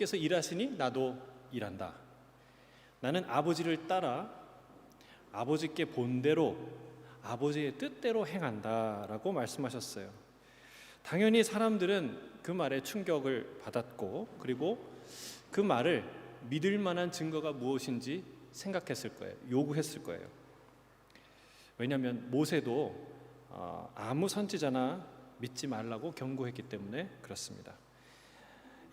께서 일하시니 나도 일한다. 나는 아버지를 따라 아버지께 본대로 아버지의 뜻대로 행한다라고 말씀하셨어요. 당연히 사람들은 그 말에 충격을 받았고, 그리고 그 말을 믿을 만한 증거가 무엇인지 생각했을 거예요. 요구했을 거예요. 왜냐하면 모세도 아무 선지자나 믿지 말라고 경고했기 때문에 그렇습니다.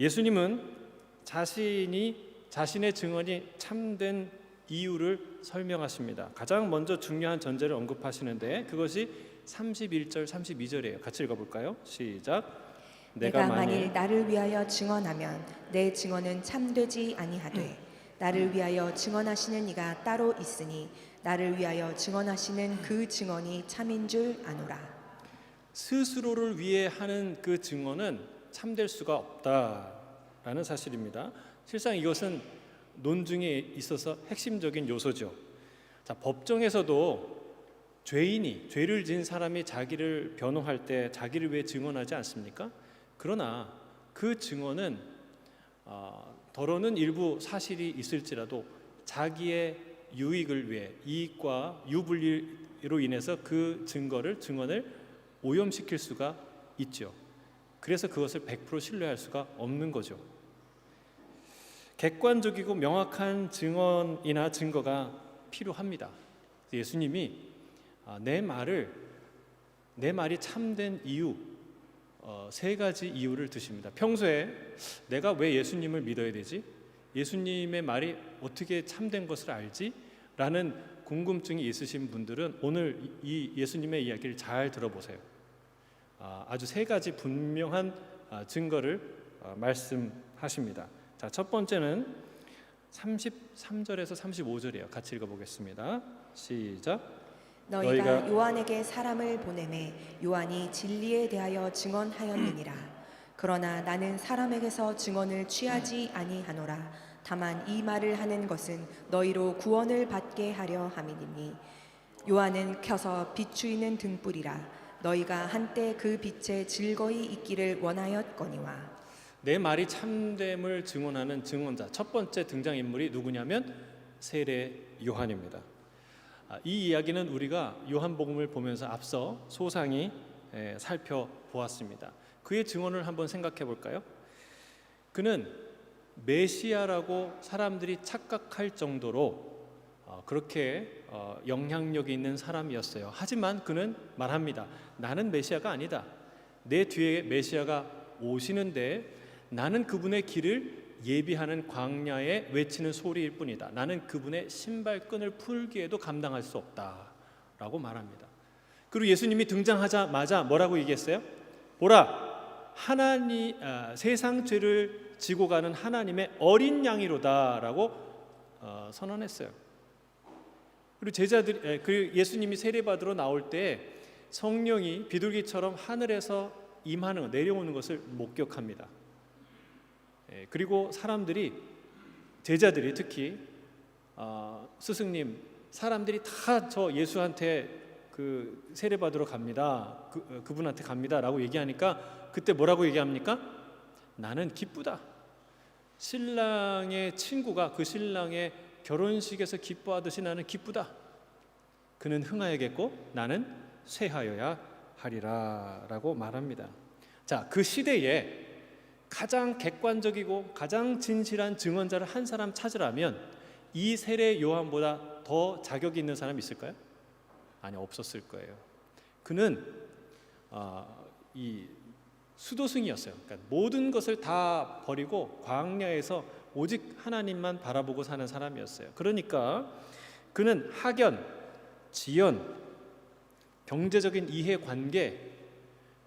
예수님은 자신의 증언이 참된 이유를 설명하십니다. 가장 먼저 중요한 전제를 언급하시는데 그것이 31절, 32절이에요. 같이 읽어볼까요? 시작. 내가 만일 나를 위하여 증언하면 내 증언은 참되지 아니하되 나를 위하여 증언하시는 이가 따로 있으니 나를 위하여 증언하시는 그 증언이 참인 줄 아노라. 스스로를 위해 하는 그 증언은 참될 수가 없다라는 사실입니다. 실상 이것은 논증에 있어서 핵심적인 요소죠. 자, 법정에서도 죄를 지은 사람이 자기를 변호할 때 자기를 위해 증언하지 않습니까? 그러나 그 증언은 더러는 일부 사실이 있을지라도 자기의 유익을 위해, 이익과 유불리로 인해서 그 증언을 오염시킬 수가 있죠. 그래서 그것을 100% 신뢰할 수가 없는 거죠. 객관적이고 명확한 증언이나 증거가 필요합니다. 예수님이 내 말이 참된 이유, 세 가지 이유를 드십니다. 평소에 내가 왜 예수님을 믿어야 되지? 예수님의 말이 어떻게 참된 것을 알지? 라는 궁금증이 있으신 분들은 오늘 이 예수님의 이야기를 잘 들어보세요. 아주 세 가지 분명한 증거를 말씀하십니다. 자, 첫 번째는 33절에서 35절이에요. 같이 읽어보겠습니다. 시작. 너희가 요한에게 사람을 보내매 요한이 진리에 대하여 증언하였느니라. 그러나 나는 사람에게서 증언을 취하지 아니하노라. 다만 이 말을 하는 것은 너희로 구원을 받게 하려 함이니 요한은 켜서 비추이는 등불이라. 너희가 한때 그 빛에 즐거이 있기를 원하였거니와. 내 말이 참됨을 증언하는 증언자, 첫 번째 등장인물이 누구냐면 세례 요한입니다. 이 이야기는 우리가 요한복음을 보면서 앞서 소상히 살펴보았습니다. 그의 증언을 한번 생각해 볼까요? 그는 메시아라고 사람들이 착각할 정도로 그렇게 영향력이 있는 사람이었어요. 하지만 그는 말합니다. 나는 메시아가 아니다. 내 뒤에 메시아가 오시는데 나는 그분의 길을 예비하는 광야에 외치는 소리일 뿐이다. 나는 그분의 신발끈을 풀기에도 감당할 수 없다라고 말합니다. 그리고 예수님이 등장하자마자 뭐라고 얘기했어요? 보라, 세상 죄를 지고 가는 하나님의 어린 양이로다라고 선언했어요. 그리고 예수님이 세례받으러 나올 때 성령이 비둘기처럼 하늘에서 내려오는 것을 목격합니다. 그리고 제자들이 특히 스승님, 사람들이 다 저 예수한테 그 세례받으러 갑니다. 그분한테 갑니다라고 얘기하니까 그때 뭐라고 얘기합니까? 나는 기쁘다. 신랑의 친구가 그 신랑의 결혼식에서 기뻐하듯이 나는 기쁘다. 그는 흥하여야겠고 나는 쇠하여야 하리라라고 말합니다. 자, 그 시대에 가장 객관적이고 가장 진실한 증언자를 한 사람 찾으라면 이 세례 요한보다 더 자격이 있는 사람이 있을까요? 아니, 없었을 거예요. 그는 이 수도승이었어요. 그러니까 모든 것을 다 버리고 광야에서 오직 하나님만 바라보고 사는 사람이었어요. 그러니까 그는 학연, 지연, 경제적인 이해관계,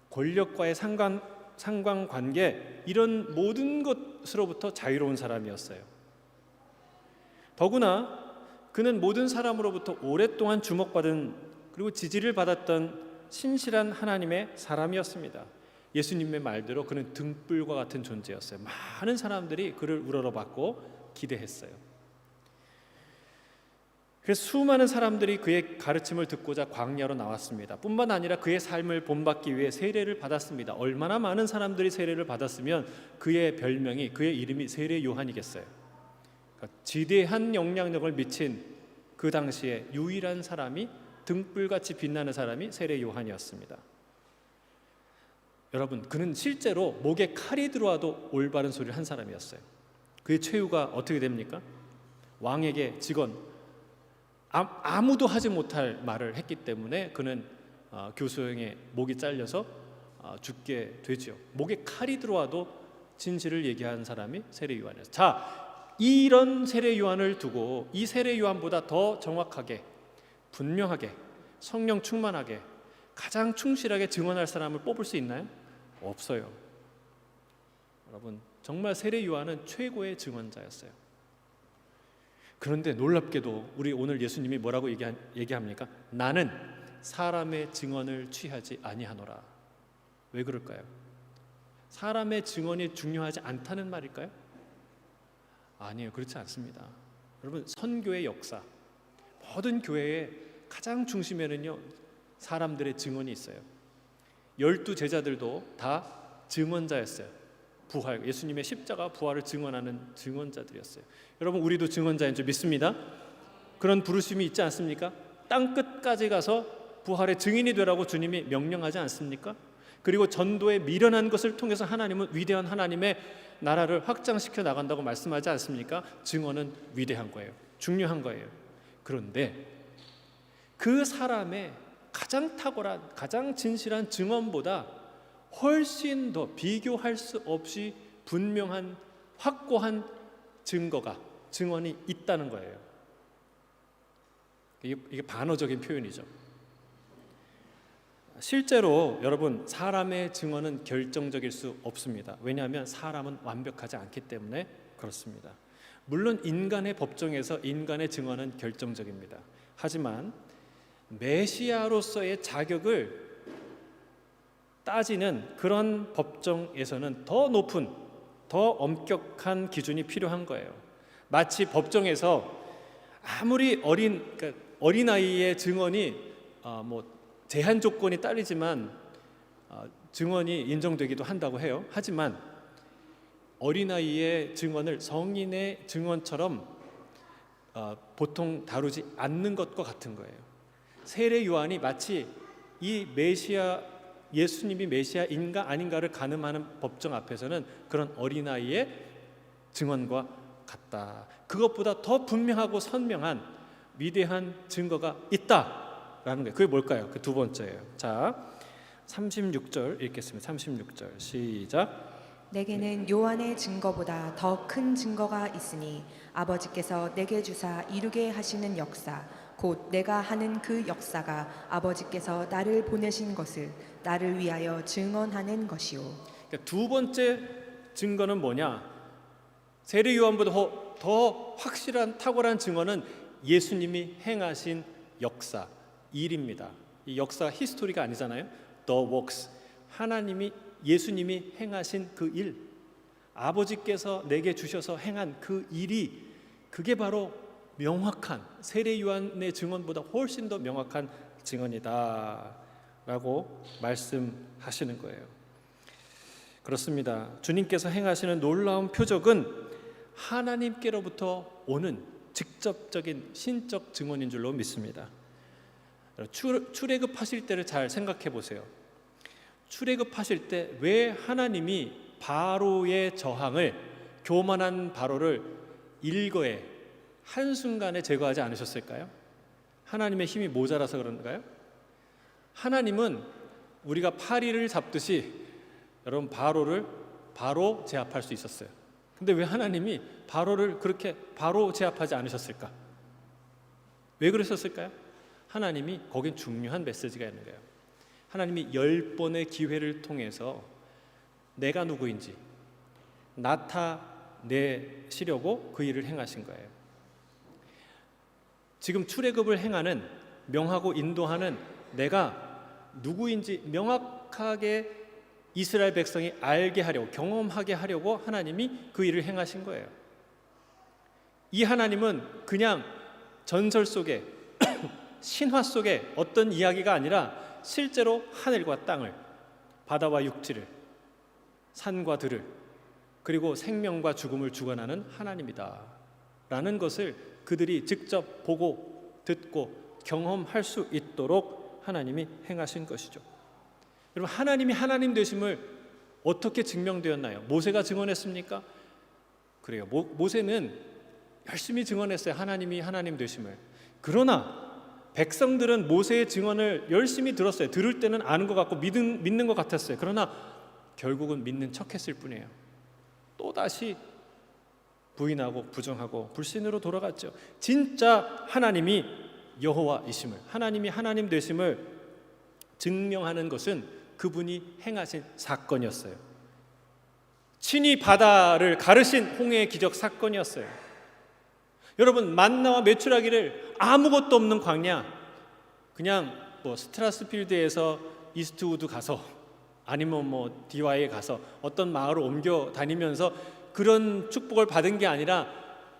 권력과의 상관관계, 이런 모든 것으로부터 자유로운 사람이었어요. 더구나 그는 모든 사람으로부터 오랫동안 주목받은 그리고 지지를 받았던 신실한 하나님의 사람이었습니다. 예수님의 말대로 그는 등불과 같은 존재였어요. 많은 사람들이 그를 우러러봤고 기대했어요. 그래서 수많은 사람들이 그의 가르침을 듣고자 광야로 나왔습니다. 뿐만 아니라 그의 삶을 본받기 위해 세례를 받았습니다. 얼마나 많은 사람들이 세례를 받았으면 그의 별명이, 그의 이름이 세례 요한이겠어요. 그러니까 지대한 영향력을 미친 그 당시에 유일한 사람이, 등불같이 빛나는 사람이 세례 요한이었습니다. 여러분, 그는 실제로 목에 칼이 들어와도 올바른 소리를 한 사람이었어요. 그의 최후가 어떻게 됩니까? 왕에게 직원, 아무도 하지 못할 말을 했기 때문에 그는 교수형의 목이 잘려서 죽게 되죠. 목에 칼이 들어와도 진실을 얘기한 사람이 세례 요한이었어요. 자, 이런 세례 요한을 두고 이 세례 요한보다 더 정확하게, 분명하게, 성령 충만하게, 가장 충실하게 증언할 사람을 뽑을 수 있나요? 없어요. 여러분, 정말 세례 요한은 최고의 증언자였어요. 그런데 놀랍게도 우리 오늘 예수님이 뭐라고 얘기합니까? 나는 사람의 증언을 취하지 아니하노라. 왜 그럴까요? 사람의 증언이 중요하지 않다는 말일까요? 아니에요. 그렇지 않습니다. 여러분, 선교의 역사, 모든 교회의 가장 중심에는요, 사람들의 증언이 있어요. 12 제자들도 다 증언자였어요. 부활, 예수님의 십자가 부활을 증언하는 증언자들이었어요. 여러분, 우리도 증언자인 줄 믿습니다. 그런 부르심이 있지 않습니까? 땅 끝까지 가서 부활의 증인이 되라고 주님이 명령하지 않습니까? 그리고 전도에 미련한 것을 통해서 하나님은 위대한 하나님의 나라를 확장시켜 나간다고 말씀하지 않습니까? 증언은 위대한 거예요. 중요한 거예요. 그런데 그 사람의 가장 탁월한, 가장 진실한 증언보다 훨씬 더 비교할 수 없이 분명한, 확고한 증언이 있다는 거예요. 이게 반어적인 표현이죠. 실제로 여러분, 사람의 증언은 결정적일 수 없습니다. 왜냐하면 사람은 완벽하지 않기 때문에 그렇습니다. 물론 인간의 법정에서 인간의 증언은 결정적입니다. 하지만 메시아로서의 자격을 따지는 그런 법정에서는 더 높은, 더 엄격한 기준이 필요한 거예요. 마치 법정에서 아무리 어린아이의 증언이 제한 조건이 딸리지만 증언이 인정되기도 한다고 해요. 하지만 어린아이의 증언을 성인의 증언처럼 보통 다루지 않는 것과 같은 거예요. 세례 요한이 마치 이 예수님이 메시아인가 아닌가를 가늠하는 법정 앞에서는 그런 어린아이의 증언과 같다. 그것보다 더 분명하고 선명한 위대한 증거가 있다라는 거예요. 그게 뭘까요? 그 두 번째예요. 자, 36절 읽겠습니다. 36절 시작. 내게는 요한의 증거보다 더 큰 증거가 있으니 아버지께서 내게 주사 이루게 하시는 역사, 곧 내가 하는 그 역사가 아버지께서 나를 보내신 것을 나를 위하여 증언하는 것이요. 그러니까 두 번째 증거는 뭐냐? 세례 요한보다 더 확실한, 탁월한 증거는 예수님이 행하신 역사, 일입니다. 이 역사 히스토리가 아니잖아요. The works. 예수님이 행하신 그 일, 아버지께서 내게 주셔서 행한 그 일이, 그게 바로 명확한, 세례 요한의 증언보다 훨씬 더 명확한 증언이다 라고 말씀하시는 거예요. 그렇습니다. 주님께서 행하시는 놀라운 표적은 하나님께로부터 오는 직접적인 신적 증언인 줄로 믿습니다. 출애굽하실 때를 잘 생각해 보세요. 출애굽하실 때 왜 하나님이 바로의 저항을, 교만한 바로를 일거에 한순간에 제거하지 않으셨을까요? 하나님의 힘이 모자라서 그런가요? 하나님은 우리가 파리를 잡듯이 여러분 바로 제압할 수 있었어요. 근데 왜 하나님이 바로를 그렇게 바로 제압하지 않으셨을까? 왜 그러셨을까요? 하나님이 거긴 중요한 메시지가 있는 거예요. 하나님이 10번의 기회를 통해서 내가 누구인지 나타내시려고 그 일을 행하신 거예요. 지금 출애굽을 행하는, 명하고 인도하는 내가 누구인지 명확하게 이스라엘 백성이 알게 하려고, 경험하게 하려고 하나님이 그 일을 행하신 거예요. 이 하나님은 그냥 전설 속에 신화 속에 어떤 이야기가 아니라 실제로 하늘과 땅을, 바다와 육지를, 산과 들을, 그리고 생명과 죽음을 주관하는 하나님이다 라는 것을 그들이 직접 보고 듣고 경험할 수 있도록 하나님이 행하신 것이죠. 여러분, 하나님이 하나님 되심을 어떻게 증명되었나요? 모세가 증언했습니까? 그래요. 모세는 열심히 증언했어요. 하나님이 하나님 되심을. 그러나 백성들은 모세의 증언을 열심히 들었어요. 들을 때는 아는 것 같고 믿는 것 같았어요. 그러나 결국은 믿는 척했을 뿐이에요. 또다시 부인하고 부정하고 불신으로 돌아갔죠. 진짜 하나님이 여호와이심을, 하나님이 하나님 되심을 증명하는 것은 그분이 행하신 사건이었어요. 친히 바다를 가르신 홍해의 기적 사건이었어요. 여러분, 만나와 메추라기를 아무것도 없는 광야, 그냥 스트라스필드에서 이스트우드 가서 아니면 디와이에 가서 어떤 마을을 옮겨 다니면서 그런 축복을 받은 게 아니라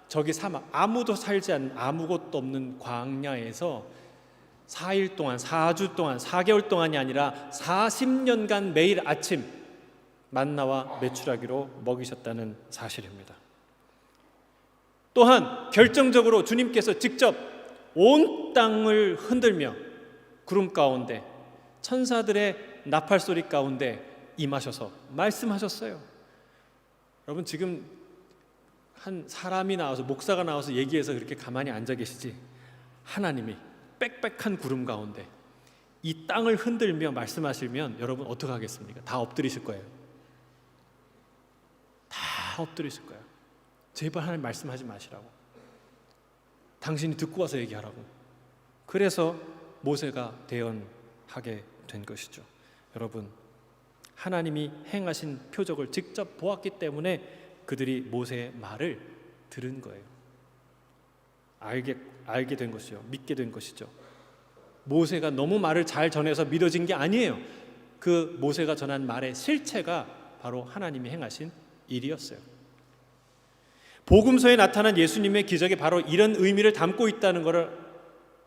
저기 사막, 아무도 살지 않는 아무것도 없는 광야에서 4일 동안, 4주 동안, 4개월 동안이 아니라 40년간 매일 아침 만나와 메추라기로 먹이셨다는 사실입니다. 또한 결정적으로 주님께서 직접 온 땅을 흔들며 구름 가운데 천사들의 나팔 소리 가운데 임하셔서 말씀하셨어요. 여러분, 지금 한 사람이 나와서, 목사가 나와서 얘기해서 그렇게 가만히 앉아 계시지, 하나님이 빽빽한 구름 가운데 이 땅을 흔들며 말씀하시면 여러분 어떻게 하겠습니까? 다 엎드리실 거예요. 다 엎드리실 거예요. 제발 하나님 말씀하지 마시라고, 당신이 듣고 와서 얘기하라고. 그래서 모세가 대언하게 된 것이죠. 여러분, 하나님이 행하신 표적을 직접 보았기 때문에 그들이 모세의 말을 들은 거예요. 알게 된 것이죠. 믿게 된 것이죠. 모세가 너무 말을 잘 전해서 믿어진 게 아니에요. 그 모세가 전한 말의 실체가 바로 하나님이 행하신 일이었어요. 복음서에 나타난 예수님의 기적이 바로 이런 의미를 담고 있다는 것을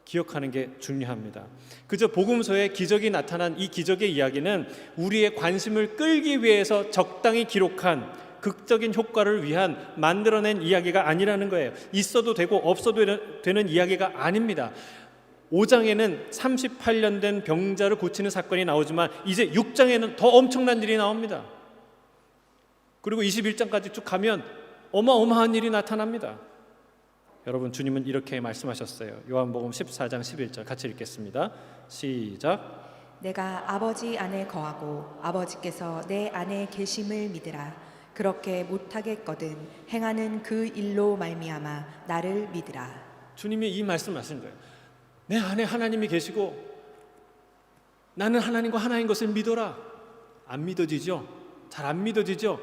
기억하는 게 중요합니다. 그저 복음서에 기적이 나타난 이 기적의 이야기는 우리의 관심을 끌기 위해서 적당히 기록한 극적인 효과를 위한 만들어낸 이야기가 아니라는 거예요. 있어도 되고 없어도 되는 이야기가 아닙니다. 5장에는 38년 된 병자를 고치는 사건이 나오지만 이제 6장에는 더 엄청난 일이 나옵니다. 그리고 21장까지 쭉 가면 어마어마한 일이 나타납니다. 여러분, 주님은 이렇게 말씀하셨어요. 요한복음 14장 11절 같이 읽겠습니다. 시작. 내가 아버지 안에 거하고 아버지께서 내 안에 계심을 믿으라. 그렇게 못하겠거든 행하는 그 일로 말미암아 나를 믿으라. 주님이 이 말씀하신 거예요. 내 안에 하나님이 계시고 나는 하나님과 하나인 것을 믿어라. 안 믿어지죠? 잘 안 믿어지죠?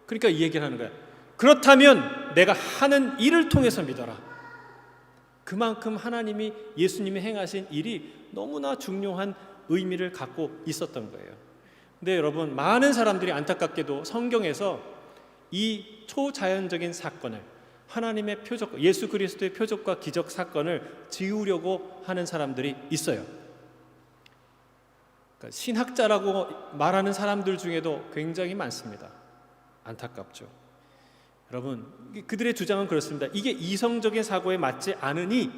그러니까 이 얘기를 하는 거예요. 그렇다면 내가 하는 일을 통해서 믿어라. 그만큼 하나님이, 예수님이 행하신 일이 너무나 중요한 의미를 갖고 있었던 거예요. 근데 여러분, 많은 사람들이 안타깝게도 성경에서 이 초자연적인 사건을, 하나님의 표적, 예수 그리스도의 표적과 기적 사건을 지우려고 하는 사람들이 있어요. 그러니까 신학자라고 말하는 사람들 중에도 굉장히 많습니다. 안타깝죠. 여러분, 그들의 주장은 그렇습니다. 이게 이성적인 사고에 맞지 않으니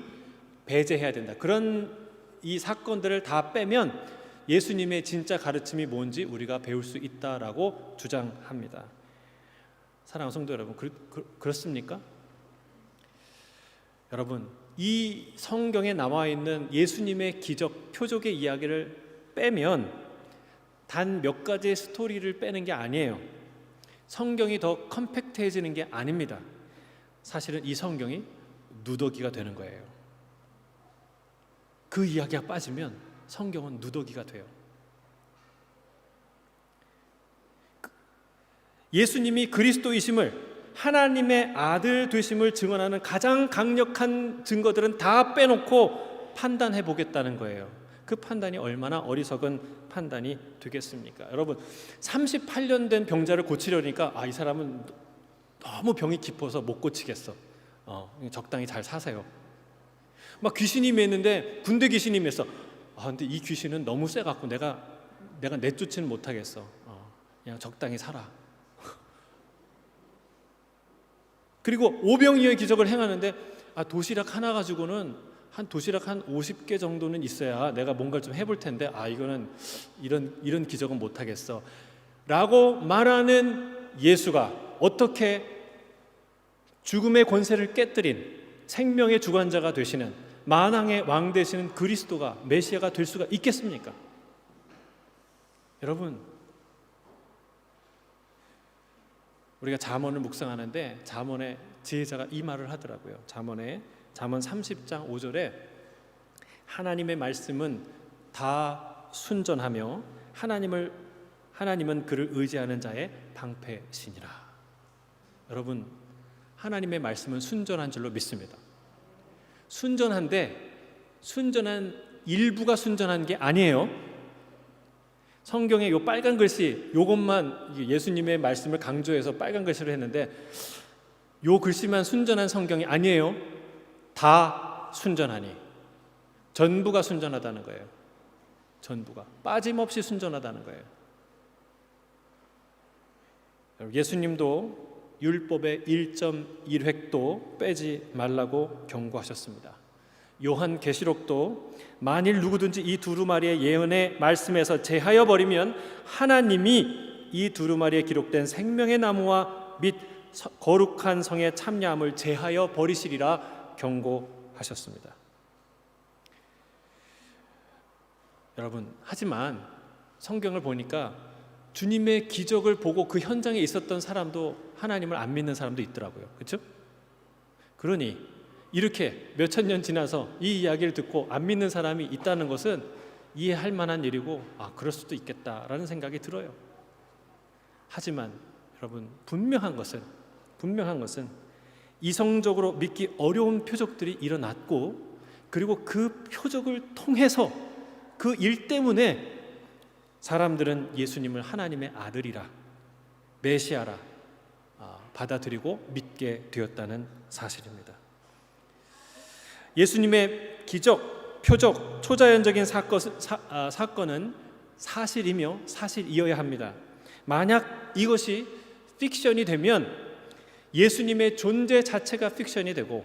배제해야 된다. 그런 이 사건들을 다 빼면 예수님의 진짜 가르침이 뭔지 우리가 배울 수 있다라고 주장합니다. 사랑하는 성도 여러분, 그렇습니까? 여러분, 이 성경에 나와 있는 예수님의 기적, 표적의 이야기를 빼면 단 몇 가지의 스토리를 빼는 게 아니에요. 성경이 더 컴팩트해지는 게 아닙니다. 사실은 이 성경이 누더기가 되는 거예요. 그 이야기가 빠지면 성경은 누더기가 돼요. 예수님이 그리스도이심을, 하나님의 아들 되심을 증언하는 가장 강력한 증거들은 다 빼놓고 판단해 보겠다는 거예요. 그 판단이 얼마나 어리석은 판단이 되겠습니까? 여러분, 38년 된 병자를 고치려니까 이 사람은 너무 병이 깊어서 못 고치겠어. 적당히 잘 사세요. 막 귀신이 임했는데 군대 귀신이 임했어. 근데 이 귀신은 너무 세갖고 내가 내쫓지는 못하겠어. 그냥 적당히 살아. 그리고 오병이어의 기적을 행하는데 도시락 하나 가지고는 도시락 한 50개 정도는 있어야 내가 뭔가를 좀 해볼 텐데 이거는 이런 기적은 못하겠어 라고 말하는 예수가 어떻게 죽음의 권세를 깨뜨린 생명의 주관자가 되시는 만왕의 왕 되시는 그리스도가 메시아가 될 수가 있겠습니까? 여러분, 우리가 잠언을 묵상하는데 잠언의 지혜자가 이 말을 하더라고요. 잠언 30장 5절에 하나님의 말씀은 다 순전하며 하나님은 그를 의지하는 자의 방패시니라. 여러분, 하나님의 말씀은 순전한 줄로 믿습니다. 순전한데 순전한 일부가 순전한 게 아니에요. 성경에 요 빨간 글씨 요것만 예수님의 말씀을 강조해서 빨간 글씨로 했는데 요 글씨만 순전한 성경이 아니에요. 다 순전하니 전부가 순전하다는 거예요. 전부가 빠짐없이 순전하다는 거예요. 예수님도 율법의 1.1획도 빼지 말라고 경고하셨습니다. 요한계시록도 만일 누구든지 이 두루마리의 예언의 말씀에서 제하여 버리면 하나님이 이 두루마리에 기록된 생명의 나무와 및 거룩한 성의 참여함을 제하여 버리시리라 경고하셨습니다. 여러분, 하지만 성경을 보니까 주님의 기적을 보고 그 현장에 있었던 사람도 하나님을 안 믿는 사람도 있더라고요. 그렇죠? 그러니 이렇게 몇천 년 지나서 이 이야기를 듣고 안 믿는 사람이 있다는 것은 이해할 만한 일이고 그럴 수도 있겠다라는 생각이 들어요. 하지만 여러분, 분명한 것은 이성적으로 믿기 어려운 표적들이 일어났고 그리고 그 표적을 통해서 그 일 때문에 사람들은 예수님을 하나님의 아들이라 메시아라 받아들이고 믿게 되었다는 사실입니다. 예수님의 기적, 표적, 초자연적인 사건은 사실이며 사실이어야 합니다. 만약 이것이 픽션이 되면 예수님의 존재 자체가 픽션이 되고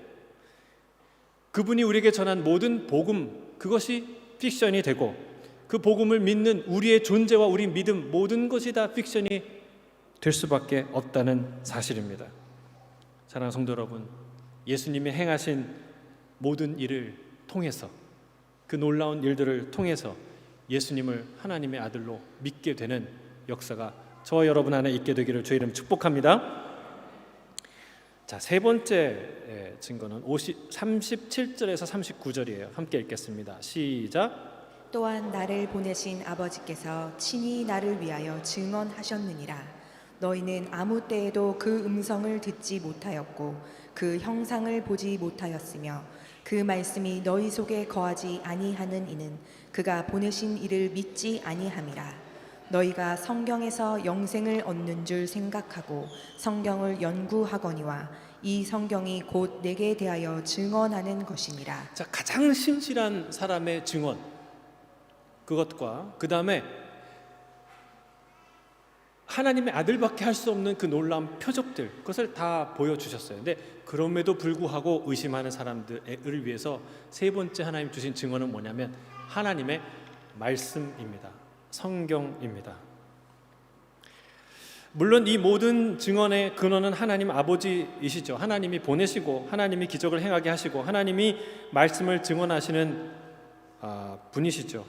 그분이 우리에게 전한 모든 복음, 그것이 픽션이 되고 그 복음을 믿는 우리의 존재와 우리 믿음 모든 것이 다 픽션이 될 수밖에 없다는 사실입니다. 사랑하는 성도 여러분, 예수님이 행하신 모든 일을 통해서 그 놀라운 일들을 통해서 예수님을 하나님의 아들로 믿게 되는 역사가 저와 여러분 안에 있게 되기를 주의 이름 축복합니다. 자, 세 번째 증거는 37절에서 39절이에요. 함께 읽겠습니다. 시작. 또한 나를 보내신 아버지께서 친히 나를 위하여 증언하셨느니라. 너희는 아무 때에도 그 음성을 듣지 못하였고 그 형상을 보지 못하였으며 그 말씀이 너희 속에 거하지 아니하는 이는 그가 보내신 이를 믿지 아니함이라. 너희가 성경에서 영생을 얻는 줄 생각하고 성경을 연구하거니와 이 성경이 곧 내게 대하여 증언하는 것이니라. 자, 가장 신실한 사람의 증언, 그것과 그 다음에 하나님의 아들밖에 할 수 없는 그 놀라운 표적들, 그것을 다 보여주셨어요. 근데 그럼에도 불구하고 의심하는 사람들을 위해서 세 번째 하나님 주신 증언은 뭐냐면 하나님의 말씀입니다. 성경입니다. 물론 이 모든 증언의 근원은 하나님 아버지이시죠. 하나님이 보내시고 하나님이 기적을 행하게 하시고 하나님이 말씀을 증언하시는 분이시죠.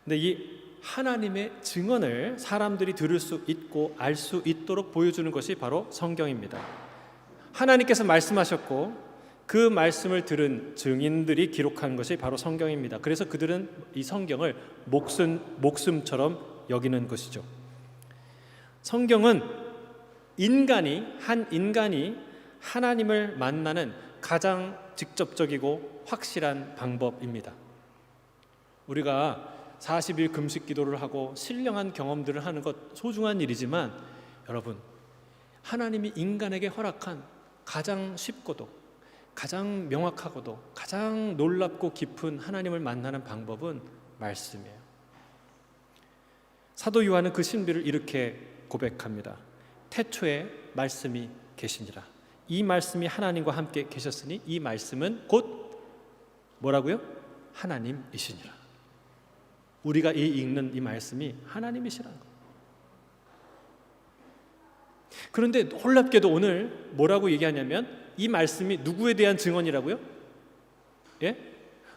근데 이 하나님의 증언을 사람들이 들을 수 있고 알 수 있도록 보여주는 것이 바로 성경입니다. 하나님께서 말씀하셨고 그 말씀을 들은 증인들이 기록한 것이 바로 성경입니다. 그래서 그들은 이 성경을 목숨처럼 여기는 것이죠. 성경은 한 인간이 하나님을 만나는 가장 직접적이고 확실한 방법입니다. 우리가 40일 금식 기도를 하고 신령한 경험들을 하는 것 소중한 일이지만 여러분, 하나님이 인간에게 허락한 가장 쉽고도 가장 명확하고도 가장 놀랍고 깊은 하나님을 만나는 방법은 말씀이에요. 사도 요한은 그 신비를 이렇게 고백합니다. 태초에 말씀이 계시니라. 이 말씀이 하나님과 함께 계셨으니 이 말씀은 곧 뭐라고요? 하나님이시니라. 우리가 읽는 이 말씀이 하나님이시라는 거예요. 그런데 놀랍게도 오늘 뭐라고 얘기하냐면 이 말씀이 누구에 대한 증언이라고요? 예?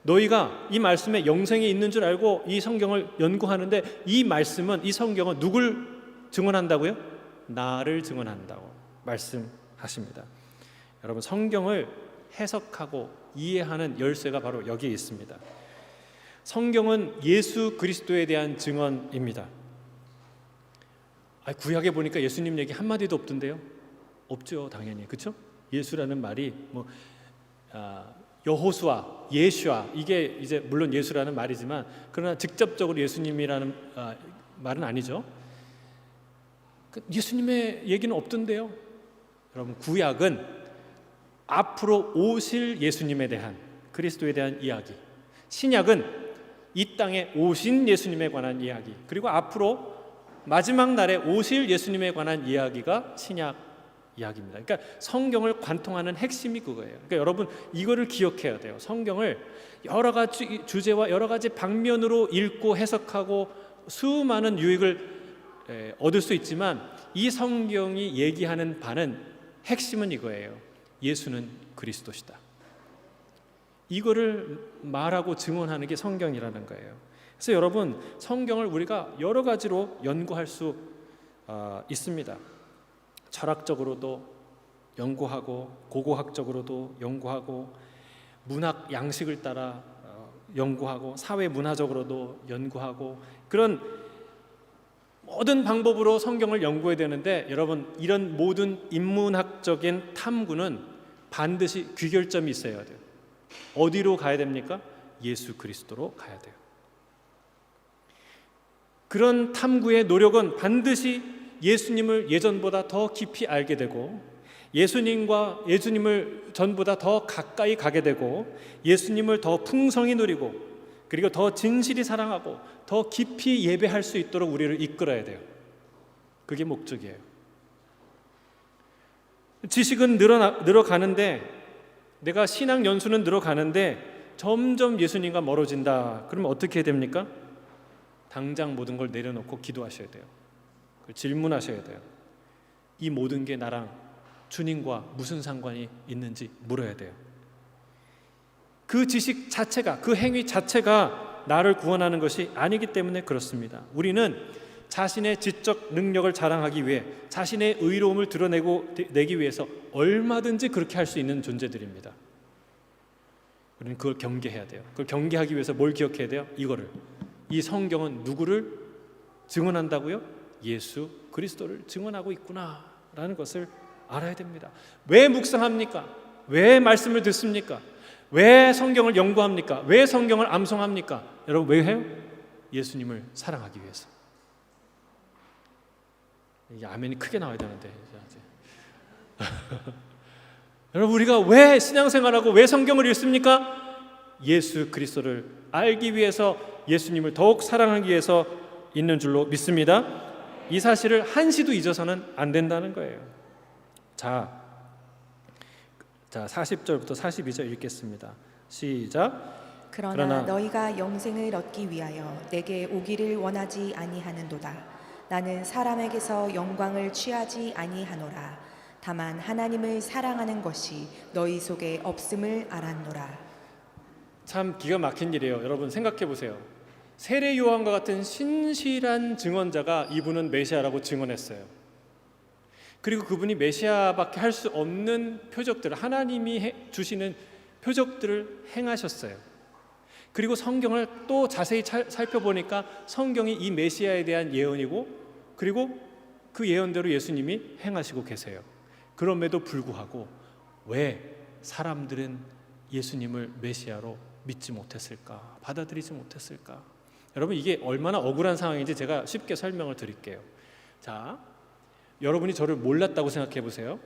너희가 이 말씀에 영생이 있는 줄 알고 이 성경을 연구하는데 이 말씀은, 이 성경은 누굴 증언한다고요? 나를 증언한다고 말씀하십니다. 여러분, 성경을 해석하고 이해하는 열쇠가 바로 여기에 있습니다. 성경은 예수 그리스도에 대한 증언입니다. 구약에 보니까 예수님 얘기 한마디도 없던데요? 없죠, 당연히. 그렇죠? 예수라는 말이 여호수아, 예슈아, 이게 이제 물론 예수라는 말이지만 그러나 직접적으로 예수님이라는 말은 아니죠. 예수님의 얘기는 없던데요. 여러분, 구약은 앞으로 오실 예수님에 대한, 그리스도에 대한 이야기, 신약은 이 땅에 오신 예수님에 관한 이야기, 그리고 앞으로 마지막 날에 오실 예수님에 관한 이야기가 신약 이야기입니다. 그러니까 성경을 관통하는 핵심이 그거예요. 그러니까 여러분, 이거를 기억해야 돼요. 성경을 여러 가지 주제와 여러 가지 방면으로 읽고 해석하고 수많은 유익을 얻을 수 있지만 이 성경이 얘기하는 바는, 핵심은 이거예요. 예수는 그리스도시다. 이거를 말하고 증언하는 게 성경이라는 거예요. 그래서 여러분, 성경을 우리가 여러 가지로 연구할 수 있습니다. 철학적으로도 연구하고, 고고학적으로도 연구하고, 문학 양식을 따라 연구하고, 사회 문화적으로도 연구하고, 그런 모든 방법으로 성경을 연구해야 되는데, 여러분, 이런 모든 인문학적인 탐구는 반드시 귀결점이 있어야 돼요. 어디로 가야 됩니까? 예수 그리스도로 가야 돼요. 그런 탐구의 노력은 반드시 예수님을 예전보다 더 깊이 알게 되고, 예수님을 전보다 더 가까이 가게 되고, 예수님을 더 풍성히 누리고, 그리고 더 진실히 사랑하고 더 깊이 예배할 수 있도록 우리를 이끌어야 돼요. 그게 목적이에요. 지식은 늘어가는데, 내가 신앙 연수는 늘어가는데 점점 예수님과 멀어진다. 그러면 어떻게 해야 됩니까? 당장 모든 걸 내려놓고 기도하셔야 돼요. 질문하셔야 돼요. 이 모든 게 나랑 주님과 무슨 상관이 있는지 물어야 돼요. 그 지식 자체가, 그 행위 자체가 나를 구원하는 것이 아니기 때문에 그렇습니다. 우리는 자신의 지적 능력을 자랑하기 위해, 자신의 의로움을 드러내기 위해서 얼마든지 그렇게 할 수 있는 존재들입니다. 우리는 그걸 경계해야 돼요. 그걸 경계하기 위해서 뭘 기억해야 돼요? 이거를. 이 성경은 누구를 증언한다고요? 예수 그리스도를 증언하고 있구나라는 것을 알아야 됩니다. 왜 묵상합니까? 왜 말씀을 듣습니까? 왜 성경을 연구합니까? 왜 성경을 암송합니까? 여러분, 왜 해요? 예수님을 사랑하기 위해서. 이게 아멘이 크게 나와야 되는데 여러분, 우리가 왜 신앙생활하고 왜 성경을 읽습니까? 예수 그리스도를 알기 위해서, 예수님을 더욱 사랑하기 위해서 있는 줄로 믿습니다. 이 사실을 한시도 잊어서는 안 된다는 거예요. 자 40절부터 42절 읽겠습니다. 시작. 그러나 너희가 영생을 얻기 위하여 내게 오기를 원하지 아니하는도다. 나는 사람에게서 영광을 취하지 아니하노라. 다만 하나님을 사랑하는 것이 너희 속에 없음을 알았노라. 참 기가 막힌 일이에요. 여러분, 생각해 보세요. 세례 요한과 같은 신실한 증언자가 이분은 메시아라고 증언했어요. 그리고 그분이 메시아밖에 할 수 없는 표적들을, 하나님이 주시는 표적들을 행하셨어요. 그리고 성경을 또 자세히 살펴보니까 성경이 이 메시아에 대한 예언이고, 그리고 그 예언대로 예수님이 행하시고 계세요. 그럼에도 불구하고 왜 사람들은 예수님을 메시아로 믿지 못했을까? 받아들이지 못했을까? 여러분, 이게 얼마나 억울한 상황인지 제가 쉽게 설명을 드릴게요. 자, 여러분이 저를 몰랐다고 생각해 보세요.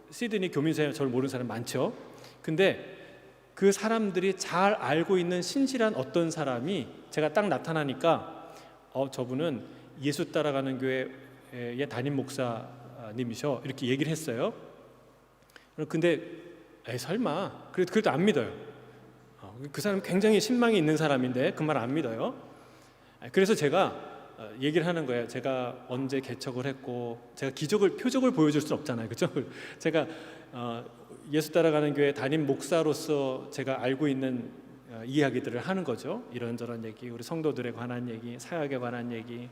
시드니 교민사에 저를 모르는 사람 많죠. 근데 그 사람들이 잘 알고 있는 신실한 어떤 사람이 제가 딱 나타나니까 저분은 예수 따라가는 교회의 담임 목사님이셔, 이렇게 얘기를 했어요. 근데 설마 그래도 안 믿어요. 그 사람 굉장히 신망이 있는 사람인데 그 말 안 믿어요. 그래서 제가 얘기를 하는 거예요. 제가 언제 개척을 했고, 제가 표적을 보여줄 수는 없잖아요, 그렇죠? 제가 예수 따라가는 교회 담임 목사로서 제가 알고 있는 이야기들을 하는 거죠. 이런저런 얘기, 우리 성도들에 관한 얘기, 사역에 관한 얘기,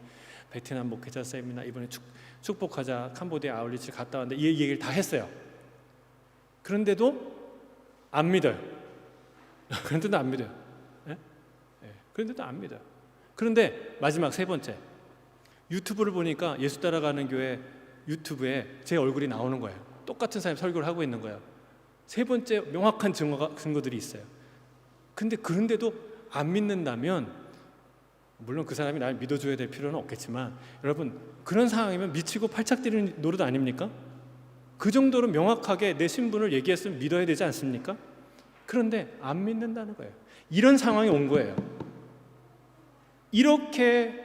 베트남 목회자 세미나 이번에 축복하자 캄보디아 아울리치 갔다 왔는데 이 얘기를 다 했어요. 그런데도 안 믿어요. 그런데도 안 믿어요. 그런데도 안 믿어요. 그런데 마지막 세 번째, 유튜브를 보니까 예수 따라가는 교회 유튜브에 제 얼굴이 나오는 거예요. 똑같은 사람이 설교를 하고 있는 거예요. 세 번째 명확한 증거들이 있어요. 그런데도 안 믿는다면, 물론 그 사람이 날 믿어줘야 될 필요는 없겠지만, 여러분 그런 상황이면 미치고 팔짝 뛰는 노릇 아닙니까? 그 정도로 명확하게 내 신분을 얘기했으면 믿어야 되지 않습니까? 그런데 안 믿는다는 거예요. 이런 상황이 온 거예요. 이렇게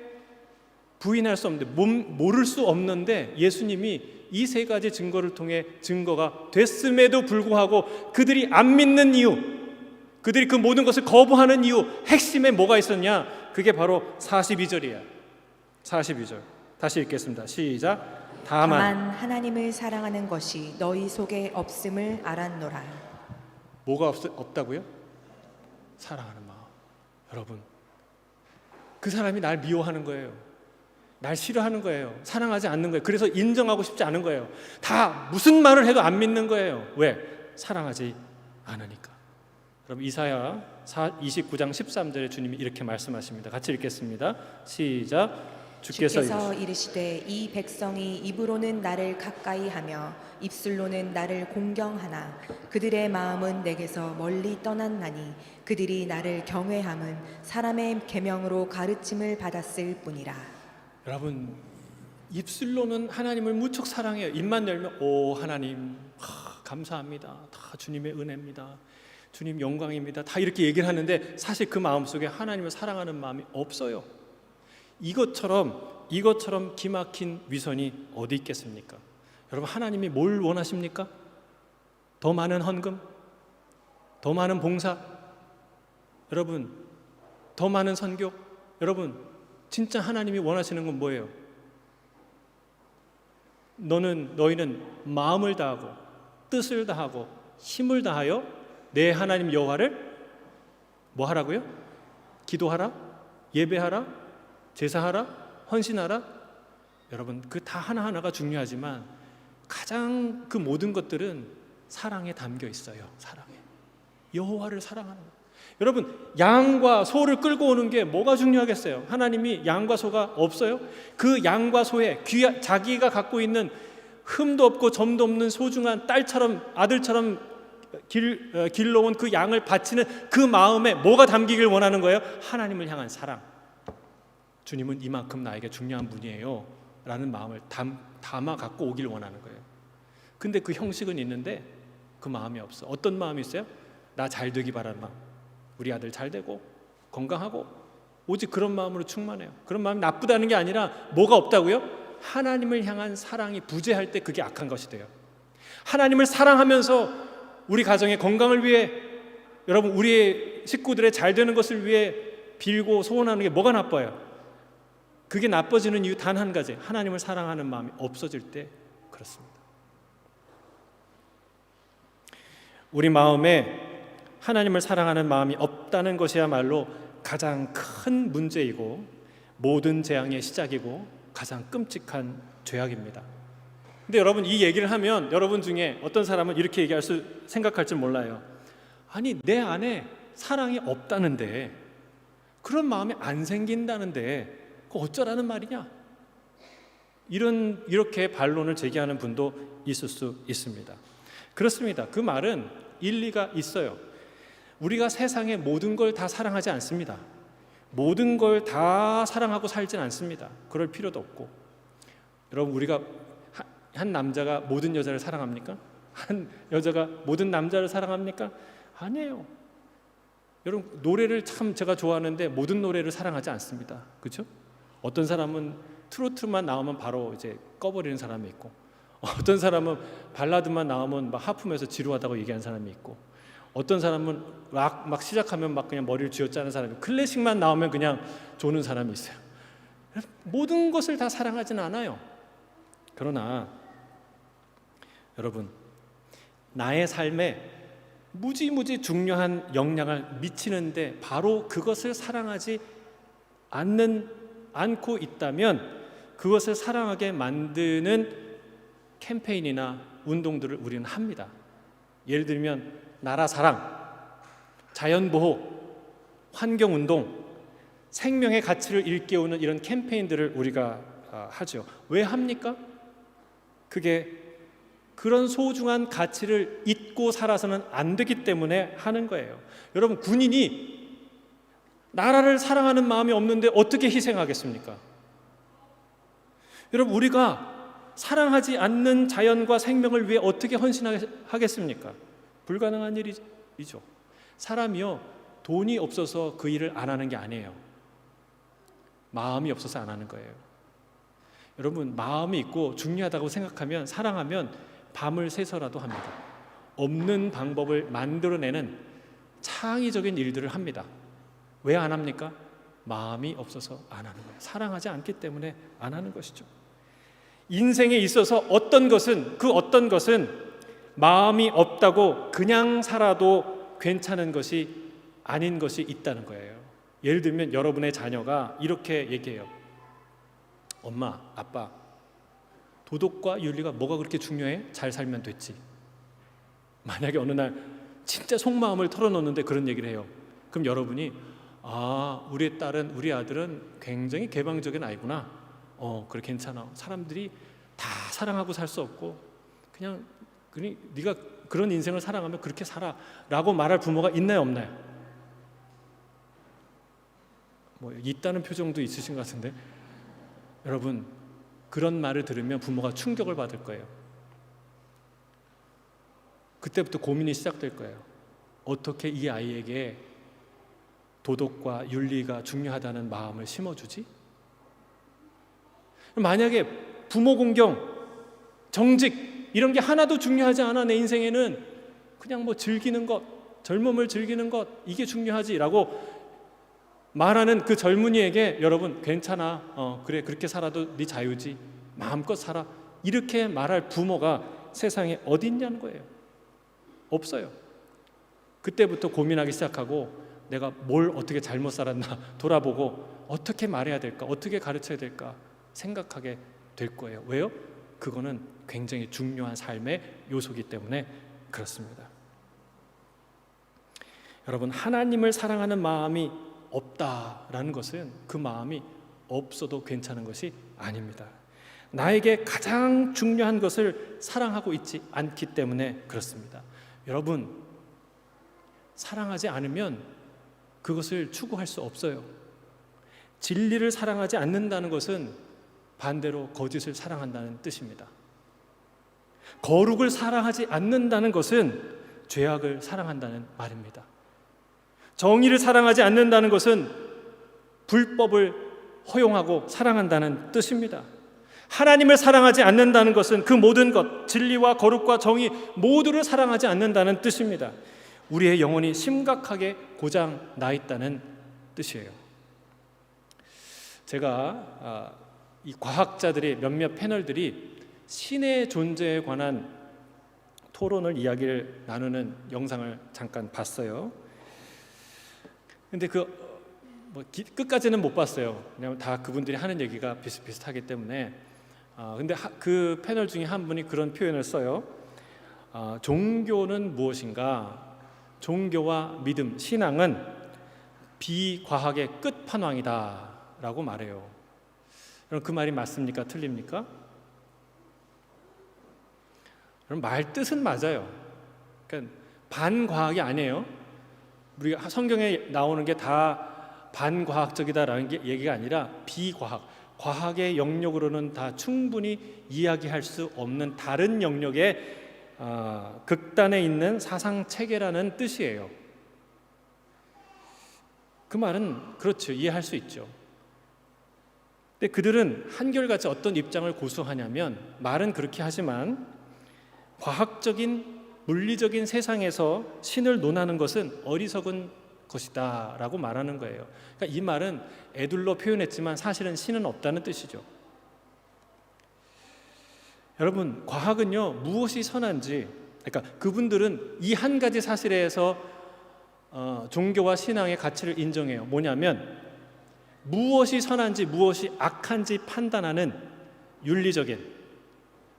부인할 수 없는데, 모를 수 없는데 예수님이 이 세 가지 증거를 통해 증거가 됐음에도 불구하고 그들이 안 믿는 이유, 그들이 그 모든 것을 거부하는 이유, 핵심에 뭐가 있었냐? 그게 바로 42절이에요. 42절 다시 읽겠습니다. 시작. 다만 하나님을 사랑하는 것이 너희 속에 없음을 알았노라. 뭐가 없다고요? 사랑하는 마음. 여러분, 그 사람이 날 미워하는 거예요. 날 싫어하는 거예요. 사랑하지 않는 거예요. 그래서 인정하고 싶지 않은 거예요. 다 무슨 말을 해도 안 믿는 거예요. 왜? 사랑하지 않으니까. 여러분, 이사야 29장 13절에 주님이 이렇게 말씀하십니다. 같이 읽겠습니다. 시작. 주께서 이르시되 이 백성이 입으로는 나를 가까이하며 입술로는 나를 공경하나 그들의 마음은 내게서 멀리 떠났나니 그들이 나를 경외함은 사람의 계명으로 가르침을 받았을 뿐이라. 여러분, 입술로는 하나님을 무척 사랑해요. 입만 열면 오 하나님 감사합니다, 다 주님의 은혜입니다, 주님 영광입니다, 다 이렇게 얘기를 하는데 사실 그 마음속에 하나님을 사랑하는 마음이 없어요. 이것처럼 기막힌 위선이 어디 있겠습니까? 여러분, 하나님이 뭘 원하십니까? 더 많은 헌금? 더 많은 봉사? 여러분, 더 많은 선교? 여러분, 진짜 하나님이 원하시는 건 뭐예요? 너희는 마음을 다하고 뜻을 다하고 힘을 다하여 내 하나님 여호와를 뭐 하라고요? 기도하라? 예배하라? 제사하라? 헌신하라? 여러분, 그 다 하나하나가 중요하지만 가장 그 모든 것들은 사랑에 담겨 있어요. 사랑에. 여호와를 사랑하는 것. 여러분, 양과 소를 끌고 오는 게 뭐가 중요하겠어요? 하나님이 양과 소가 없어요? 그 양과 소에 자기가 갖고 있는 흠도 없고 점도 없는 소중한 딸처럼 아들처럼 길러온 그 양을 바치는 그 마음에 뭐가 담기길 원하는 거예요? 하나님을 향한 사랑. 주님은 이만큼 나에게 중요한 분이에요 라는 마음을 담아 갖고 오길 원하는 거예요. 근데 그 형식은 있는데 그 마음이 없어. 어떤 마음이 있어요? 나 잘 되기 바라는 마음, 우리 아들 잘 되고 건강하고, 오직 그런 마음으로 충만해요. 그런 마음이 나쁘다는 게 아니라 뭐가 없다고요? 하나님을 향한 사랑이 부재할 때 그게 악한 것이 돼요. 하나님을 사랑하면서 우리 가정의 건강을 위해, 여러분 우리의 식구들의 잘 되는 것을 위해 빌고 소원하는 게 뭐가 나빠요? 그게 나빠지는 이유 단 한 가지, 하나님을 사랑하는 마음이 없어질 때 그렇습니다. 우리 마음에 하나님을 사랑하는 마음이 없다는 것이야말로 가장 큰 문제이고 모든 재앙의 시작이고 가장 끔찍한 죄악입니다. 근데 여러분, 이 얘기를 하면 여러분 중에 어떤 사람은 이렇게 생각할지 몰라요. 아니, 내 안에 사랑이 없다는데, 그런 마음이 안 생긴다는데 그 어쩌라는 말이냐? 이렇게 반론을 제기하는 분도 있을 수 있습니다. 그렇습니다. 그 말은 일리가 있어요. 우리가 세상의 모든 걸 다 사랑하지 않습니다. 모든 걸 다 사랑하고 살진 않습니다. 그럴 필요도 없고. 여러분, 우리가 한 남자가 모든 여자를 사랑합니까? 한 여자가 모든 남자를 사랑합니까? 아니에요. 여러분, 노래를 참 제가 좋아하는데 모든 노래를 사랑하지 않습니다. 그렇죠? 어떤 사람은 트로트만 나오면 바로 이제 꺼버리는 사람이 있고, 어떤 사람은 발라드만 나오면 막 하품해서 지루하다고 얘기하는 사람이 있고, 어떤 사람은 락 막 시작하면 막 그냥 머리를 쥐어짜는 사람이, 클래식만 나오면 그냥 조는 사람이 있어요. 모든 것을 다 사랑하지는 않아요. 그러나 여러분, 나의 삶에 무지무지 중요한 영향을 미치는데 바로 그것을 사랑하지 않고 있다면 그것을 사랑하게 만드는 캠페인이나 운동들을 우리는 합니다. 예를 들면 나라 사랑, 자연보호, 환경운동, 생명의 가치를 일깨우는 이런 캠페인들을 우리가 하죠. 왜 합니까? 그게 그런 소중한 가치를 잊고 살아서는 안 되기 때문에 하는 거예요. 여러분, 군인이 나라를 사랑하는 마음이 없는데 어떻게 희생하겠습니까? 여러분, 우리가 사랑하지 않는 자연과 생명을 위해 어떻게 헌신하겠습니까? 불가능한 일이죠. 사람이요, 돈이 없어서 그 일을 안 하는 게 아니에요. 마음이 없어서 안 하는 거예요. 여러분, 마음이 있고 중요하다고 생각하면, 사랑하면 밤을 새서라도 합니다. 없는 방법을 만들어내는 창의적인 일들을 합니다. 왜 안 합니까? 마음이 없어서 안 하는 거예요. 사랑하지 않기 때문에 안 하는 것이죠. 인생에 있어서 어떤 것은 마음이 없다고 그냥 살아도 괜찮은 것이 아닌 것이 있다는 거예요. 예를 들면 여러분의 자녀가 이렇게 얘기해요. 엄마, 아빠, 도덕과 윤리가 뭐가 그렇게 중요해? 잘 살면 됐지. 만약에 어느 날 진짜 속마음을 털어놓는데 그런 얘기를 해요. 그럼 여러분이 우리 딸은, 우리 아들은 굉장히 개방적인 아이구나. 그래, 괜찮아. 사람들이 다 사랑하고 살 수 없고 그냥 네가 그런 인생을 살아가면 그렇게 살아 라고 말할 부모가 있나요, 없나요? 뭐 있다는 표정도 있으신 것 같은데, 여러분, 그런 말을 들으면 부모가 충격을 받을 거예요. 그때부터 고민이 시작될 거예요. 어떻게 이 아이에게 도덕과 윤리가 중요하다는 마음을 심어주지? 만약에 부모 공경, 정직 이런 게 하나도 중요하지 않아, 내 인생에는 그냥 뭐 즐기는 것, 젊음을 즐기는 것, 이게 중요하지라고 말하는 그 젊은이에게 여러분, 괜찮아, 그래, 그렇게 살아도 네 자유지, 마음껏 살아, 이렇게 말할 부모가 세상에 어디 있냐는 거예요. 없어요. 그때부터 고민하기 시작하고 내가 뭘 어떻게 잘못 살았나 돌아보고 어떻게 말해야 될까, 어떻게 가르쳐야 될까 생각하게 될 거예요. 왜요? 그거는 굉장히 중요한 삶의 요소이기 때문에 그렇습니다. 여러분, 하나님을 사랑하는 마음이 없다라는 것은 그 마음이 없어도 괜찮은 것이 아닙니다. 나에게 가장 중요한 것을 사랑하고 있지 않기 때문에 그렇습니다. 여러분, 사랑하지 않으면 그것을 추구할 수 없어요. 진리를 사랑하지 않는다는 것은 반대로 거짓을 사랑한다는 뜻입니다. 거룩을 사랑하지 않는다는 것은 죄악을 사랑한다는 말입니다. 정의를 사랑하지 않는다는 것은 불법을 허용하고 사랑한다는 뜻입니다. 하나님을 사랑하지 않는다는 것은 그 모든 것, 진리와 거룩과 정의 모두를 사랑하지 않는다는 뜻입니다. 우리의 영혼이 심각하게 고장 나 있다는 뜻이에요. 제가 이 과학자들의 몇몇 패널들이 신의 존재에 관한 토론을 이야기를 나누는 영상을 잠깐 봤어요. 근데 끝까지는 못 봤어요. 왜냐하면 다 그분들이 하는 얘기가 비슷비슷하기 때문에. 근데 그 패널 중에 한 분이 그런 표현을 써요. 종교는 무엇인가? 종교와 믿음, 신앙은 비과학의 끝판왕이다라고 말해요. 그럼 그 말이 맞습니까? 틀립니까? 그럼 말 뜻은 맞아요. 그러니까 반과학이 아니에요. 우리가 성경에 나오는 게 다 반과학적이다라는 게 얘기가 아니라 비과학, 과학의 영역으로는 다 충분히 이야기할 수 없는 다른 영역의 극단에 있는 사상 체계라는 뜻이에요. 그 말은 그렇죠. 이해할 수 있죠. 근데 그들은 한결같이 어떤 입장을 고수하냐면, 말은 그렇게 하지만 과학적인 물리적인 세상에서 신을 논하는 것은 어리석은 것이다 라고 말하는 거예요. 그러니까 이 말은 애둘러 표현했지만 사실은 신은 없다는 뜻이죠. 여러분, 과학은요 무엇이 선한지, 그러니까 그분들은 이 한 가지 사실에서 종교와 신앙의 가치를 인정해요. 뭐냐면 무엇이 선한지 무엇이 악한지 판단하는 윤리적인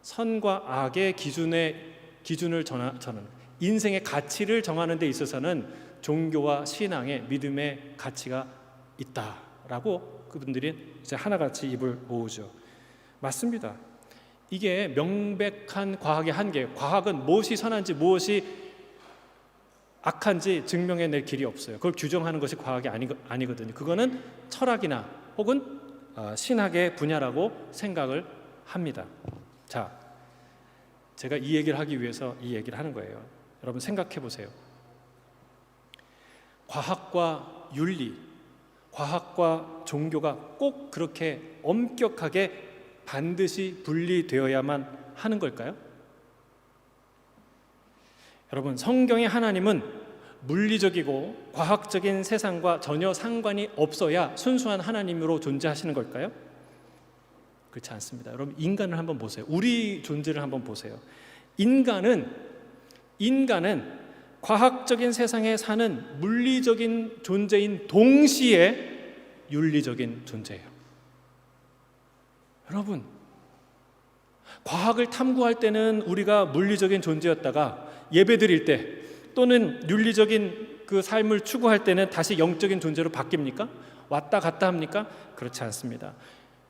선과 악의 기준을 정하는 인생의 가치를 정하는 데 있어서는 종교와 신앙의 믿음의 가치가 있다라고 그분들이 이제 하나같이 입을 모으죠. 맞습니다. 이게 명백한 과학의 한계. 과학은 무엇이 선한지 무엇이 악한지 증명해낼 길이 없어요. 그걸 규정하는 것이 과학이 아니거든요. 그거는 철학이나 혹은 신학의 분야라고 생각을 합니다. 자, 제가 이 얘기를 하기 위해서 이 얘기를 하는 거예요. 여러분 생각해 보세요. 과학과 윤리, 과학과 종교가 꼭 그렇게 엄격하게 반드시 분리되어야만 하는 걸까요? 여러분, 성경의 하나님은 물리적이고 과학적인 세상과 전혀 상관이 없어야 순수한 하나님으로 존재하시는 걸까요? 그렇지 않습니다. 여러분, 인간을 한번 보세요. 우리 존재를 한번 보세요. 인간은 과학적인 세상에 사는 물리적인 존재인 동시에 윤리적인 존재예요. 여러분, 과학을 탐구할 때는 우리가 물리적인 존재였다가 예배드릴 때 또는 윤리적인 그 삶을 추구할 때는 다시 영적인 존재로 바뀝니까? 왔다 갔다 합니까? 그렇지 않습니다.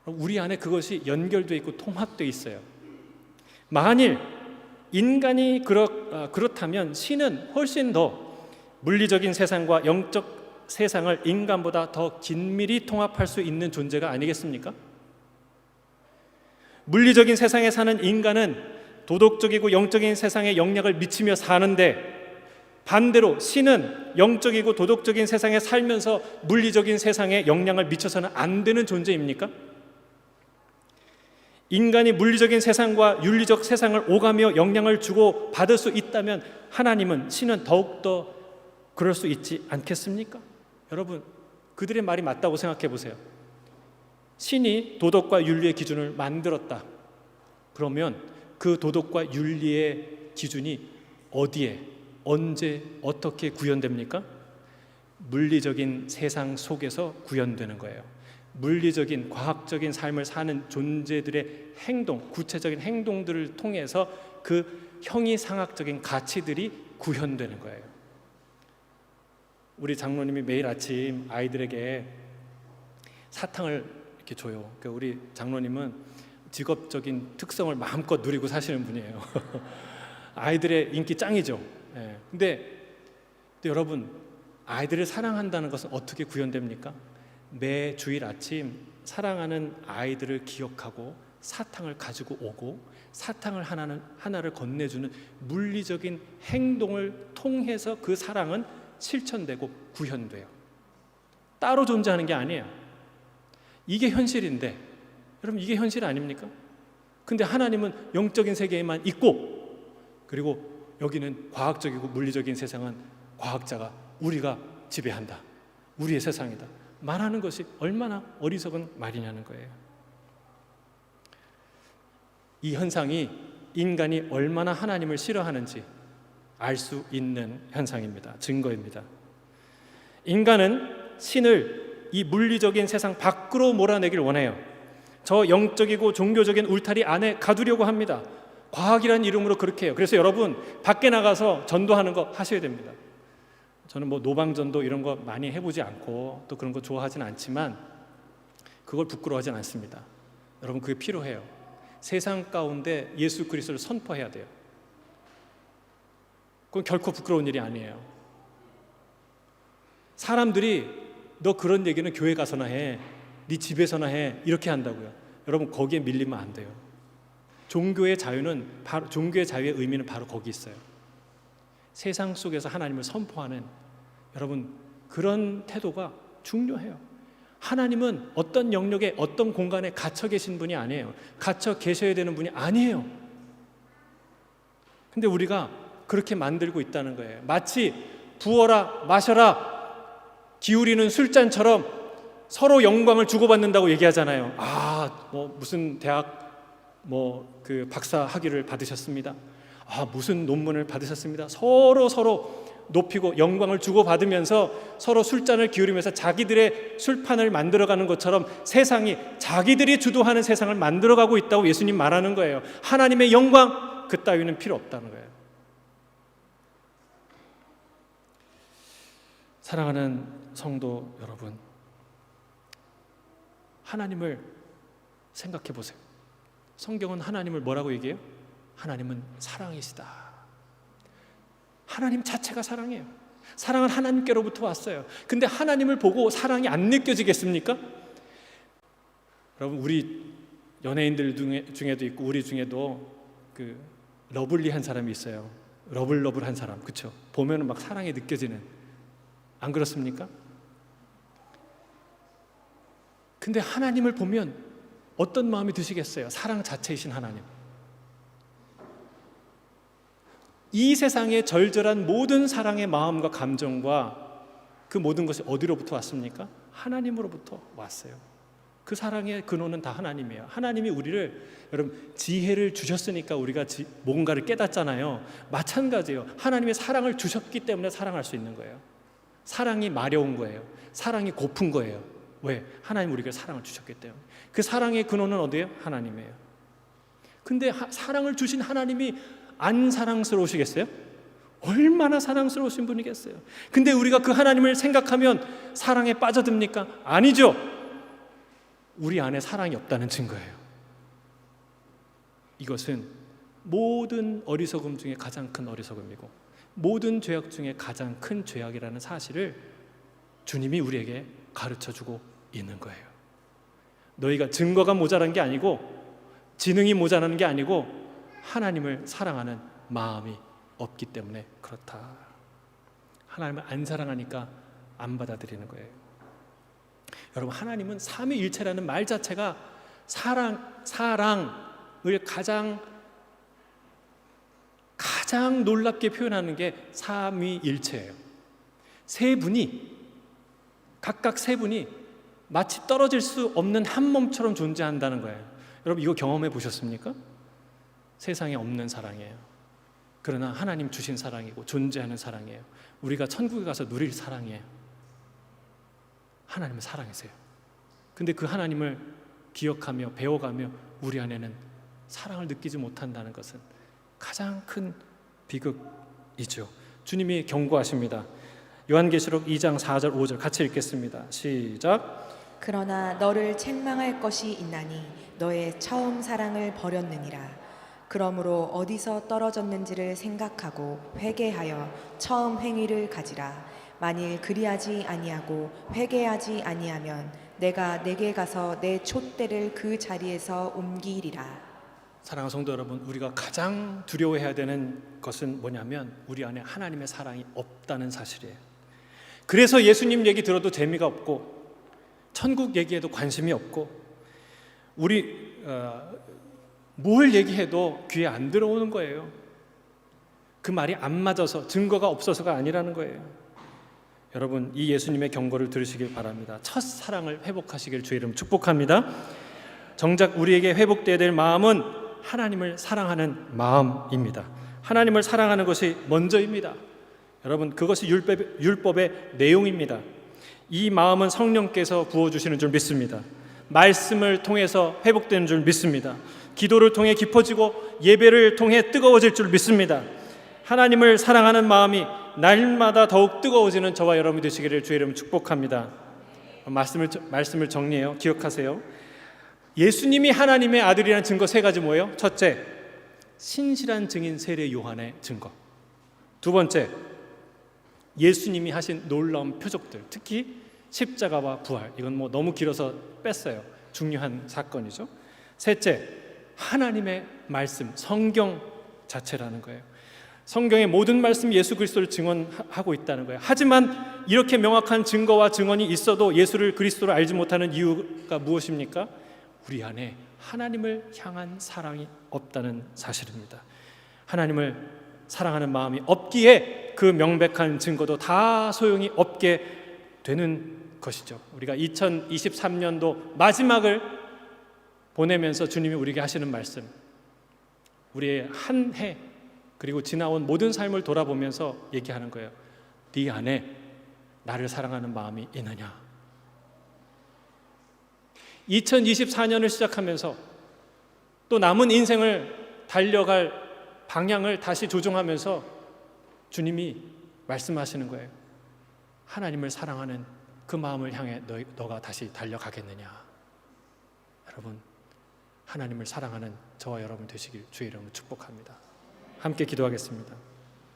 우리 안에 그것이 연결되어 있고 통합되어 있어요. 만일 인간이 그렇다면 신은 훨씬 더 물리적인 세상과 영적 세상을 인간보다 더 긴밀히 통합할 수 있는 존재가 아니겠습니까? 물리적인 세상에 사는 인간은 도덕적이고 영적인 세상에 영향을 미치며 사는데, 반대로 신은 영적이고 도덕적인 세상에 살면서 물리적인 세상에 영향을 미쳐서는 안 되는 존재입니까? 인간이 물리적인 세상과 윤리적 세상을 오가며 영향을 주고 받을 수 있다면 하나님은, 신은 더욱더 그럴 수 있지 않겠습니까? 여러분, 그들의 말이 맞다고 생각해 보세요. 신이 도덕과 윤리의 기준을 만들었다. 그러면 그 도덕과 윤리의 기준이 어디에, 언제, 어떻게 구현됩니까? 물리적인 세상 속에서 구현되는 거예요. 물리적인 과학적인 삶을 사는 존재들의 행동, 구체적인 행동들을 통해서 그 형이상학적인 가치들이 구현되는 거예요. 우리 장로님이 매일 아침 아이들에게 사탕을 이렇게 줘요. 그러니까 우리 장로님은 직업적인 특성을 마음껏 누리고 사시는 분이에요. 아이들의 인기 짱이죠. 예. 근데 여러분, 아이들을 사랑한다는 것은 어떻게 구현됩니까? 매 주일 아침 사랑하는 아이들을 기억하고 사탕을 가지고 오고 사탕을 하나를 건네주는 물리적인 행동을 통해서 그 사랑은 실천되고 구현돼요. 따로 존재하는 게 아니에요. 이게 현실인데, 여러분, 이게 현실 아닙니까? 근데 하나님은 영적인 세계에만 있고, 그리고 여기는 과학적이고 물리적인 세상은 과학자가, 우리가 지배한다, 우리의 세상이다 말하는 것이 얼마나 어리석은 말이냐는 거예요. 이 현상이 인간이 얼마나 하나님을 싫어하는지 알 수 있는 현상입니다. 증거입니다. 인간은 신을 이 물리적인 세상 밖으로 몰아내길 원해요. 저 영적이고 종교적인 울타리 안에 가두려고 합니다. 과학이라는 이름으로 그렇게 해요. 그래서 여러분, 밖에 나가서 전도하는 거 하셔야 됩니다. 저는 뭐 노방전도 이런 거 많이 해보지 않고 또 그런 거 좋아하진 않지만 그걸 부끄러워하진 않습니다. 여러분, 그게 필요해요. 세상 가운데 예수 그리스도를 선포해야 돼요. 그건 결코 부끄러운 일이 아니에요. 사람들이 너 그런 얘기는 교회 가서나 해, 네 집에서나 해. 이렇게 한다고요. 여러분 거기에 밀리면 안 돼요. 종교의 자유의 의미는 바로 거기 있어요. 세상 속에서 하나님을 선포하는 여러분 그런 태도가 중요해요. 하나님은 어떤 영역에 어떤 공간에 갇혀 계신 분이 아니에요. 갇혀 계셔야 되는 분이 아니에요. 근데 우리가 그렇게 만들고 있다는 거예요. 마치 부어라 마셔라 기울이는 술잔처럼 서로 영광을 주고받는다고 얘기하잖아요. 무슨 대학 그 박사 학위를 받으셨습니다. 무슨 논문을 받으셨습니다. 서로 높이고 영광을 주고받으면서 서로 술잔을 기울이면서 자기들의 술판을 만들어가는 것처럼 세상이 자기들이 주도하는 세상을 만들어가고 있다고 예수님 말하는 거예요. 하나님의 영광 그따위는 필요 없다는 거예요. 사랑하는 성도 여러분, 하나님을 생각해 보세요. 성경은 하나님을 뭐라고 얘기해요? 하나님은 사랑이시다. 하나님 자체가 사랑이에요. 사랑은 하나님께로부터 왔어요. 근데 하나님을 보고 사랑이 안 느껴지겠습니까? 여러분 우리 연예인들 중에도 있고 우리 중에도 그 러블리한 사람이 있어요. 러블러블한 사람, 그렇죠? 보면은 막 사랑이 느껴지는, 안 그렇습니까? 근데 하나님을 보면 어떤 마음이 드시겠어요? 사랑 자체이신 하나님. 이 세상의 절절한 모든 사랑의 마음과 감정과 그 모든 것이 어디로부터 왔습니까? 하나님으로부터 왔어요. 그 사랑의 근원은 다 하나님이에요. 하나님이 우리를, 여러분 지혜를 주셨으니까 우리가 뭔가를 깨닫잖아요. 마찬가지예요. 하나님의 사랑을 주셨기 때문에 사랑할 수 있는 거예요. 사랑이 마려운 거예요. 사랑이 고픈 거예요. 왜? 하나님 우리에게 사랑을 주셨기 때문에. 그 사랑의 근원은 어디예요? 하나님이에요. 근데 사랑을 주신 하나님이 안 사랑스러우시겠어요? 얼마나 사랑스러우신 분이겠어요? 근데 우리가 그 하나님을 생각하면 사랑에 빠져듭니까? 아니죠. 우리 안에 사랑이 없다는 증거예요. 이것은 모든 어리석음 중에 가장 큰 어리석음이고 모든 죄악 중에 가장 큰 죄악이라는 사실을 주님이 우리에게 가르쳐주고 있는 거예요. 너희가 증거가 모자란 게 아니고 지능이 모자라는 게 아니고 하나님을 사랑하는 마음이 없기 때문에 그렇다. 하나님을 안 사랑하니까 안 받아들이는 거예요. 여러분 하나님은 삼위일체라는 말 자체가 사랑을 가장 놀랍게 표현하는 게 삼위일체예요. 각각 세 분이 마치 떨어질 수 없는 한 몸처럼 존재한다는 거예요. 여러분 이거 경험해 보셨습니까? 세상에 없는 사랑이에요. 그러나 하나님 주신 사랑이고 존재하는 사랑이에요. 우리가 천국에 가서 누릴 사랑이에요. 하나님은 사랑이세요. 근데 그 하나님을 기억하며 배워가며 우리 안에는 사랑을 느끼지 못한다는 것은 가장 큰 비극이죠. 주님이 경고하십니다. 요한계시록 2장 4절 5절 같이 읽겠습니다. 시작. 그러나 너를 책망할 것이 있나니 너의 처음 사랑을 버렸느니라. 그러므로 어디서 떨어졌는지를 생각하고 회개하여 처음 행위를 가지라. 만일 그리하지 아니하고 회개하지 아니하면 내가 내게 가서 내 촛대를 그 자리에서 옮기리라. 사랑하는 성도 여러분, 우리가 가장 두려워해야 되는 것은 뭐냐면 우리 안에 하나님의 사랑이 없다는 사실이에요. 그래서 예수님 얘기 들어도 재미가 없고 천국 얘기에도 관심이 없고 뭘 얘기해도 귀에 안 들어오는 거예요. 그 말이 안 맞아서, 증거가 없어서가 아니라는 거예요. 여러분 이 예수님의 경고를 들으시길 바랍니다. 첫 사랑을 회복하시길 주의 이름 축복합니다. 정작 우리에게 회복되어야 될 마음은 하나님을 사랑하는 마음입니다. 하나님을 사랑하는 것이 먼저입니다. 여러분 그것이 율법의 내용입니다. 이 마음은 성령께서 부어주시는 줄 믿습니다. 말씀을 통해서 회복되는 줄 믿습니다. 기도를 통해 깊어지고 예배를 통해 뜨거워질 줄 믿습니다. 하나님을 사랑하는 마음이 날마다 더욱 뜨거워지는 저와 여러분이 되시기를 주의 이름 축복합니다. 말씀을 정리해요. 기억하세요. 예수님이 하나님의 아들이라는 증거 세 가지 뭐예요? 첫째, 신실한 증인 세례 요한의 증거. 두 번째, 예수님이 하신 놀라운 표적들, 특히 십자가와 부활. 이건 뭐 너무 길어서 뺐어요. 중요한 사건이죠. 셋째, 하나님의 말씀, 성경 자체라는 거예요. 성경의 모든 말씀이 예수 그리스도를 증언하고 있다는 거예요. 하지만 이렇게 명확한 증거와 증언이 있어도 예수를 그리스도를 알지 못하는 이유가 무엇입니까? 우리 안에 하나님을 향한 사랑이 없다는 사실입니다. 하나님을 사랑하는 마음이 없기에 그 명백한 증거도 다 소용이 없게 되는 것이죠. 우리가 2023년도 마지막을 보내면서 주님이 우리에게 하시는 말씀, 우리의 한 해 그리고 지나온 모든 삶을 돌아보면서 얘기하는 거예요. 네 안에 나를 사랑하는 마음이 있느냐? 2024년을 시작하면서 또 남은 인생을 달려갈 방향을 다시 조정하면서 주님이 말씀하시는 거예요. 하나님을 사랑하는 그 마음을 향해 너가 다시 달려가겠느냐? 여러분, 하나님을 사랑하는 저와 여러분 되시길 주의 이름으로 축복합니다. 함께 기도하겠습니다.